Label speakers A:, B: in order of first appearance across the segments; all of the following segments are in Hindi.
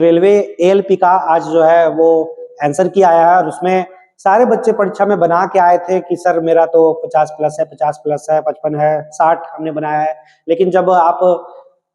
A: रेलवे एएलपी का आज जो है वो आंसर की आया है और उसमें सारे बच्चे परीक्षा में बना के आए थे कि सर मेरा तो 50 प्लस है, 50 प्लस है, 55 है, 60 हमने बनाया है। लेकिन जब आप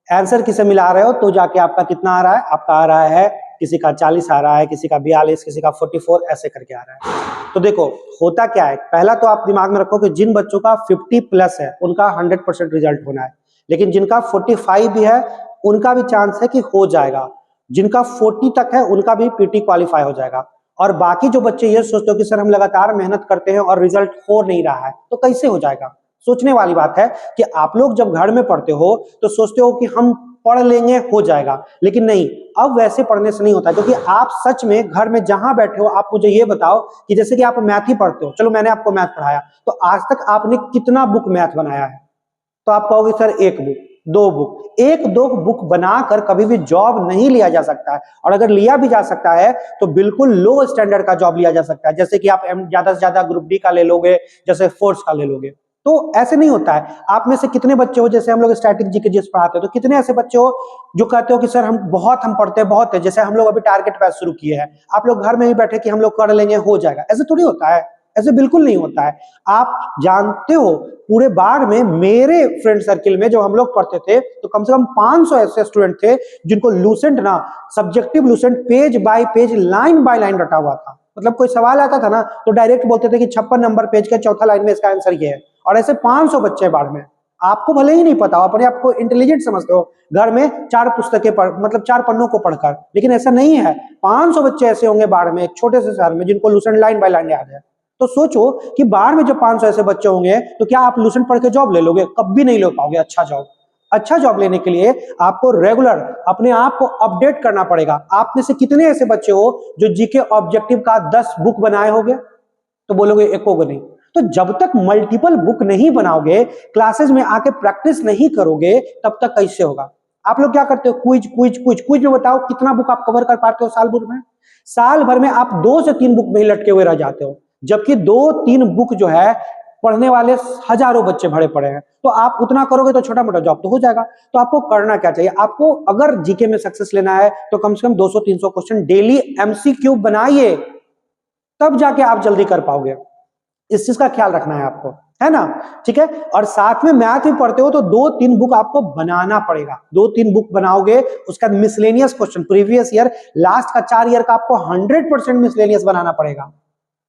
A: आंसर किसे मिला रहे हो तो जाके आपका कितना आ रहा है? आपका आ रहा है किसी का 40 आ रहा है, किसी का 42, किसी का 44 ऐसे करके आ रहा है। तो देखो होता क्या है, पहला तो आप दिमाग में रखो कि जिन बच्चों का 50 प्लस है उनका 100% रिजल्ट होना है, लेकिन जिनका 45 भी है उनका भी चांस है कि हो जाएगा, जिनका 40 तक है उनका भी पीटी क्वालिफाई हो जाएगा। और बाकी जो बच्चे ये सोचते हो कि सर हम लगातार मेहनत करते हैं और रिजल्ट हो नहीं रहा है, तो कैसे हो जाएगा? सोचने वाली बात है कि आप लोग जब घर में पढ़ते हो तो सोचते हो कि हम पढ़ लेंगे हो जाएगा, लेकिन नहीं, अब वैसे पढ़ने से नहीं होता, क्योंकि आप सच में घर में जहां बैठे हो आप मुझे ये बताओ कि जैसे कि आप मैथ ही पढ़ते हो, चलो मैंने आपको मैथ पढ़ाया, तो आज तक आपने कितना बुक मैथ बनाया है? तो आप कहोगे सर एक बुक, दो बुक। एक दो बुक बनाकर कभी भी जॉब नहीं लिया जा सकता है, और अगर लिया भी जा सकता है तो बिल्कुल लो स्टैंडर्ड का जॉब लिया जा सकता है, जैसे कि आप ज्यादा से ज्यादा ग्रुप डी का ले लोगे, जैसे फोर्स का ले लोगे। तो ऐसे नहीं होता है। आप में से कितने बच्चे हो, जैसे हम लोग स्टैटिक जीके जीएस पढ़ाते हो, तो कितने ऐसे बच्चे हो जो कहते हो कि सर हम पढ़ते हैं बहुत है, जैसे हम लोग अभी टारगेट बैच शुरू किए हैं, आप लोग घर में ही बैठे कि हम लोग कर लेंगे हो जाएगा, ऐसे थोड़ी होता है, ऐसे बिल्कुल नहीं होता है। आप जानते हो पूरे बार में मेरे फ्रेंड सर्किल में जब हम लोग पढ़ते थे तो कम से कम 500 ऐसे स्टूडेंट थे जिनको लूसेंट ना, subjective Lucent page by page line by line रटा हुआ था। मतलब कोई सवाल आता था ना तो डायरेक्ट बोलते थे कि 56 नंबर पेज का चौथा लाइन में इसका आंसर ये है, और ऐसे 500 बच्चे बाढ़ में। आपको भले ही नहीं पता, अपने आपको इंटेलिजेंट समझते हो घर में 4 पुस्तकें पढ़, मतलब 4 पन्नों को पढ़कर, लेकिन ऐसा नहीं है। 500 बच्चे ऐसे होंगे बाढ़ में, एक छोटे से शहर में, जिनको लूसेंट लाइन बाय लाइन याद है। तो सोचो कि बाढ़ में जब 500 ऐसे बच्चे होंगे तो क्या आप लूसेंट पढ़ के जॉब ले लोगे? कभी नहीं ले पाओगे अच्छा जॉब। अच्छा जॉब लेने के लिए आपको रेगुलर अपने आप को अपडेट करना पड़ेगा। आप में से कितने ऐसे बच्चे हो जो जीके ऑब्जेक्टिव का 10 बुक बनाए होंगे? तो बोलोगे एको को नहीं। तो जब तक मल्टीपल बुक नहीं बनाओगे, क्लासेस में आके प्रैक्टिस नहीं करोगे, तब तक कैसे होगा? आप लोग क्या करते हो? क्विज क्विज क्विज क्विज में बताओ कितना बुक आप कवर कर पाते हो साल भर में? साल भर में आप 2 से 3 बुक में ही लटके हुए रह जाते हो, जबकि 2-3 बुक जो है पढ़ने वाले हजारों बच्चे भरे पड़े हैं। तो आप उतना करोगे तो छोटा मोटा जॉब तो हो जाएगा। तो आपको करना क्या चाहिए? आपको अगर जीके में सक्सेस लेना है तो कम से कम 200-300 क्वेश्चन डेली एमसीक्यू बनाइए, तब जाके आप जल्दी कर पाओगे। इस चीज का ख्याल रखना है आपको, है ना? ठीक है। और साथ में मैथ भी पढ़ते हो तो 2-3 बुक आपको बनाना पड़ेगा। 2-3 बुक बनाओगे, उसका miscellaneous question previous year, last का 4 ईयर का आपको 100% मिसलेनियस बनाना पड़ेगा,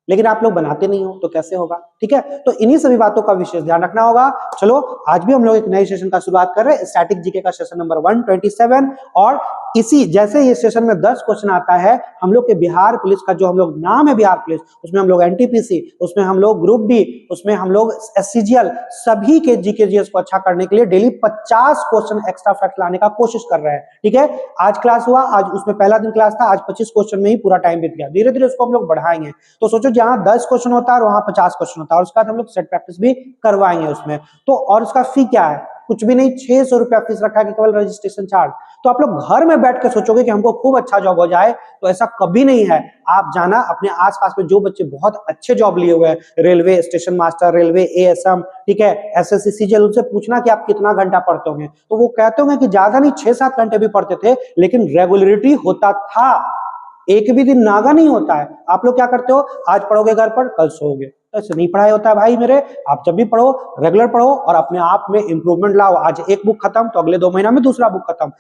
A: लेकिन आप लोग बनाते नहीं हो तो कैसे होगा? ठीक है। तो इन्हीं सभी बातों का विशेष ध्यान रखना होगा। चलो आज भी हम लोग एक नए सेशन का शुरुआत कर रहे हैं, स्टैटिक जीके का सेशन नंबर 127, और इसी जैसे ये सेशन में 10 क्वेश्चन आता है, हम लोग के बिहार पुलिस का जो हम लोग नाम है बिहार पुलिस, उसमें हम लोग एनटीपीसी, उसमें हम लोग ग्रुप डी, उसमें हम लोग एससीजीएल, सभी के जीके जीएस को अच्छा करने के लिए डेली 50 क्वेश्चन एक्स्ट्रा फैक्ट लाने का कोशिश कर रहे हैं। ठीक है। आज क्लास हुआ, आज उसमें पहला दिन क्लास था, आज 25 क्वेश्चन में ही पूरा टाइम बीत गया। धीरे धीरे उसको हम लोग बढ़ाएंगे। तो सोचो जहां 10 क्वेश्चन होता है और वहां 50 क्वेश्चन होता है, और उसके बाद हम लोग सेट प्रैक्टिस भी करवाएंगे उसमें। तो और उसका फी क्या है? कुछ भी नहीं, 600 रुपया फीस रखा है, केवल रजिस्ट्रेशन चार्ज। तो आप लोग घर में बैठ के सोचोगे कि हमको खूब अच्छा जॉब हो जाए, तो ऐसा कभी नहीं है। आप जाना अपने आसपास में जो बच्चे बहुत अच्छे जॉब लिए हुए हैं, railway station master, railway ASM, ठीक है, एसएससी सीजीएल, उनसे पूछना कि आप कितना घंटा पढ़ते होंगे, तो वो कहते होंगे कि ज्यादा नहीं 6-7 घंटे भी पढ़ते थे, लेकिन रेगुलरिटी होता था, एक भी दिन नागा नहीं होता है। आप लोग क्या करते हो? आज पढ़ोगे घर पर, कल सोओगे। ऐसे नहीं पढ़ाई होता है भाई मेरे। आप जब भी पढ़ो रेगुलर पढ़ो और अपने आप में इंप्रूवमेंट लाओ। आज एक बुक खत्म तो अगले 2 महीना में दूसरा बुक खत्म।